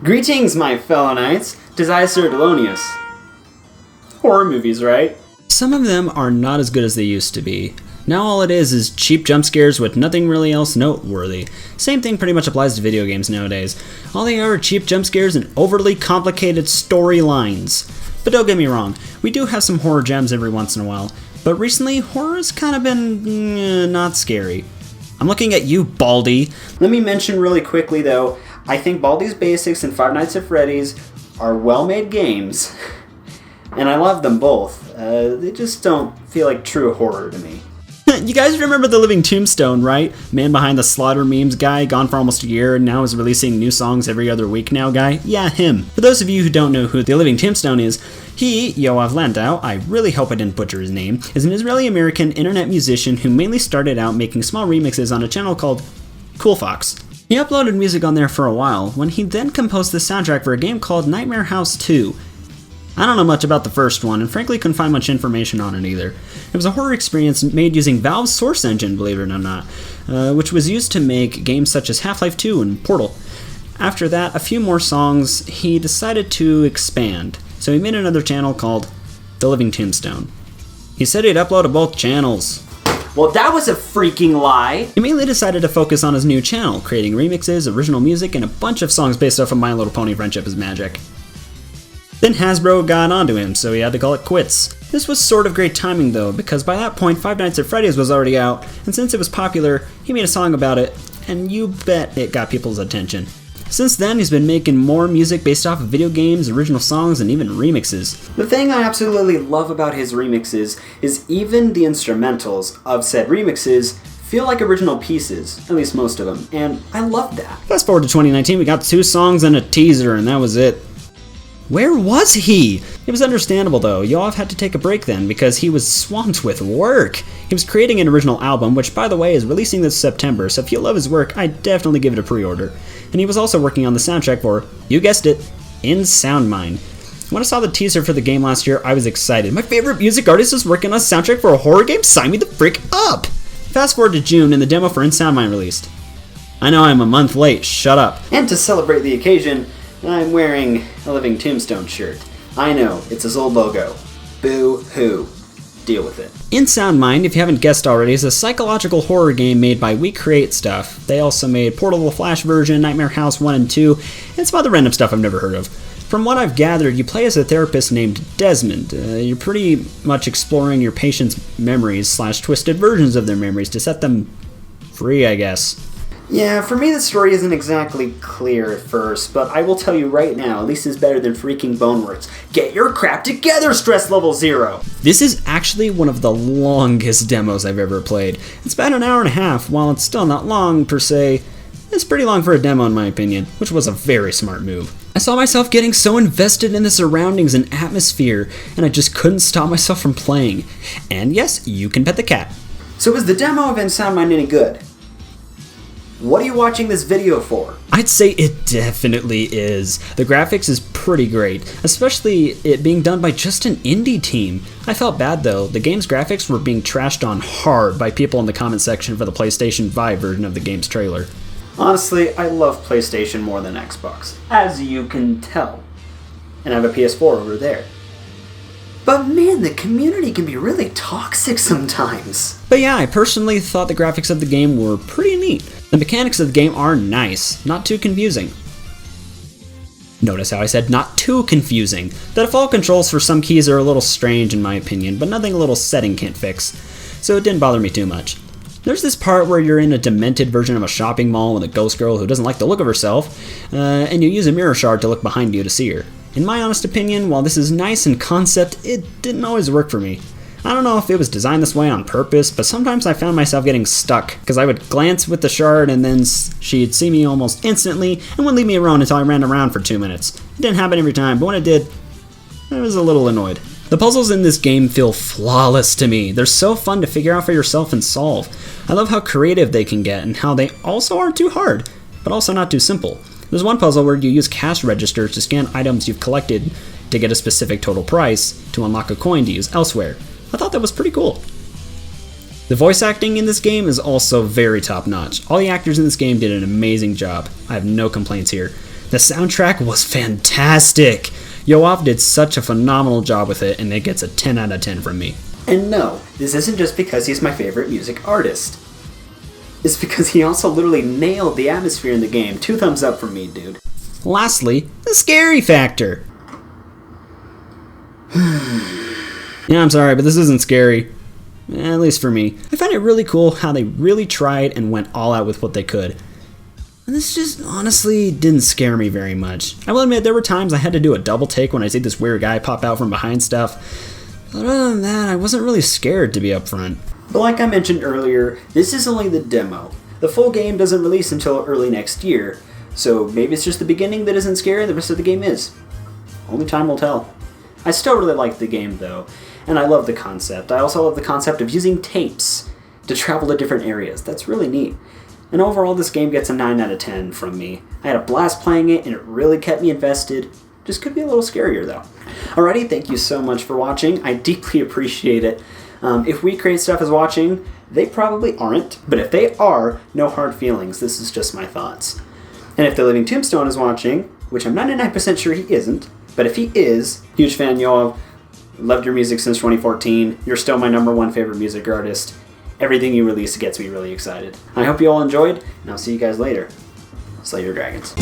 Greetings, my fellow knights. 'Tis I, Sir Delonius. Horror movies, right? Some of them are not as good as they used to be. Now all it is cheap jump scares with nothing really else noteworthy. Same thing pretty much applies to video games nowadays. All they are cheap jump scares and overly complicated storylines. But don't get me wrong, we do have some horror gems every once in a while. But recently, horror has kind of been not scary. I'm looking at you, Baldy. Let me mention really quickly though, I think Baldi's Basics and Five Nights at Freddy's are well-made games, and I love them both. They just don't feel like true horror to me. You guys remember the Living Tombstone, right? Man behind the slaughter memes guy, gone for almost a year and now is releasing new songs every other week now guy? Yeah, him. For those of you who don't know who the Living Tombstone is, he, Yoav Landau, I really hope I didn't butcher his name, is an Israeli-American internet musician who mainly started out making small remixes on a channel called Koolfox. He uploaded music on there for a while, when he then composed the soundtrack for a game called Nightmare House 2. I don't know much about the first one, and frankly couldn't find much information on it either. It was a horror experience made using Valve's Source Engine, believe it or not, which was used to make games such as Half-Life 2 and Portal. After that, a few more songs, he decided to expand, so he made another channel called The Living Tombstone. He said he'd upload to both channels. Well, that was a freaking lie! He mainly decided to focus on his new channel, creating remixes, original music, and a bunch of songs based off of My Little Pony Friendship is Magic. Then Hasbro got onto him, so he had to call it quits. This was sort of great timing though, because by that point Five Nights at Freddy's was already out, and since it was popular, he made a song about it, and you bet it got people's attention. Since then, he's been making more music based off of video games, original songs, and even remixes. The thing I absolutely love about his remixes is even the instrumentals of said remixes feel like original pieces, at least most of them, and I love that. Fast forward to 2019, we got 2 songs and a teaser, and that was it. Where was he? It was understandable though. Yoav had to take a break then because he was swamped with work. He was creating an original album, which by the way is releasing this September, so if you love his work, I'd definitely give it a pre-order. And he was also working on the soundtrack for, you guessed it, In Sound Mind. When I saw the teaser for the game last year, I was excited. My favorite music artist is working on a soundtrack for a horror game? Sign me the frick up! Fast forward to June and the demo for In Sound Mind released. I know I'm a month late, shut up. And to celebrate the occasion, I'm wearing a Living Tombstone shirt. I know, it's his old logo. Boo-hoo. Deal with it. In Sound Mind, if you haven't guessed already, is a psychological horror game made by We Create Stuff. They also made Portal the Flash version, Nightmare House 1 and 2, and some other random stuff I've never heard of. From what I've gathered, you play as a therapist named Desmond. You're pretty much exploring your patient's memories / twisted versions of their memories to set them free, I guess. Yeah, for me the story isn't exactly clear at first, but I will tell you right now, at least it's better than freaking Boneworks. Get your crap together, stress level 0! This is actually one of the longest demos I've ever played. It's about an hour and a half, while it's still not long per se. It's pretty long for a demo in my opinion, which was a very smart move. I saw myself getting so invested in the surroundings and atmosphere, and I just couldn't stop myself from playing. And yes, you can pet the cat. So is the demo of In Sound Mind any good? What are you watching this video for? I'd say it definitely is. The graphics is pretty great, especially it being done by just an indie team. I felt bad though, the game's graphics were being trashed on hard by people in the comment section for the PlayStation 5 version of the game's trailer. Honestly, I love PlayStation more than Xbox, as you can tell. And I have a PS4 over there. But man, the community can be really toxic sometimes. But yeah, I personally thought the graphics of the game were pretty neat. The mechanics of the game are nice, not too confusing. Notice how I said not too confusing. The default controls for some keys are a little strange in my opinion, but nothing a little setting can't fix, so it didn't bother me too much. There's this part where you're in a demented version of a shopping mall with a ghost girl who doesn't like the look of herself, and you use a mirror shard to look behind you to see her. In my honest opinion, while this is nice in concept, it didn't always work for me. I don't know if it was designed this way on purpose, but sometimes I found myself getting stuck, because I would glance with the shard and then she'd see me almost instantly and would leave me alone until I ran around for 2 minutes. It didn't happen every time, but when it did, I was a little annoyed. The puzzles in this game feel flawless to me. They're so fun to figure out for yourself and solve. I love how creative they can get and how they also aren't too hard, but also not too simple. There's one puzzle where you use cash registers to scan items you've collected to get a specific total price to unlock a coin to use elsewhere. I thought that was pretty cool. The voice acting in this game is also very top notch. All the actors in this game did an amazing job. I have no complaints here. The soundtrack was fantastic. Yoav did such a phenomenal job with it, and it gets a 10 out of 10 from me. And no, this isn't just because he's my favorite music artist. It's because he also literally nailed the atmosphere in the game. 2 thumbs up from me, dude. Lastly, the scary factor. Yeah, I'm sorry, but this isn't scary. At least for me. I find it really cool how they really tried and went all out with what they could. And this just honestly didn't scare me very much. I will admit there were times I had to do a double take when I see this weird guy pop out from behind stuff. But other than that, I wasn't really scared, to be upfront. But like I mentioned earlier, this is only the demo. The full game doesn't release until early next year, so maybe it's just the beginning that isn't scary and the rest of the game is. Only time will tell. I still really like the game though, and I love the concept. I also love the concept of using tapes to travel to different areas. That's really neat. And overall, this game gets a 9 out of 10 from me. I had a blast playing it, and it really kept me invested. Just could be a little scarier, though. Alrighty, thank you so much for watching. I deeply appreciate it. If We Create Stuff is watching, they probably aren't. But if they are, no hard feelings. This is just my thoughts. And if the Living Tombstone is watching, which I'm 99% sure he isn't, but if he is, huge fan, Yoav. Loved your music since 2014. You're still my #1 favorite music artist. Everything you release gets me really excited. I hope you all enjoyed, and I'll see you guys later. Slay your dragons.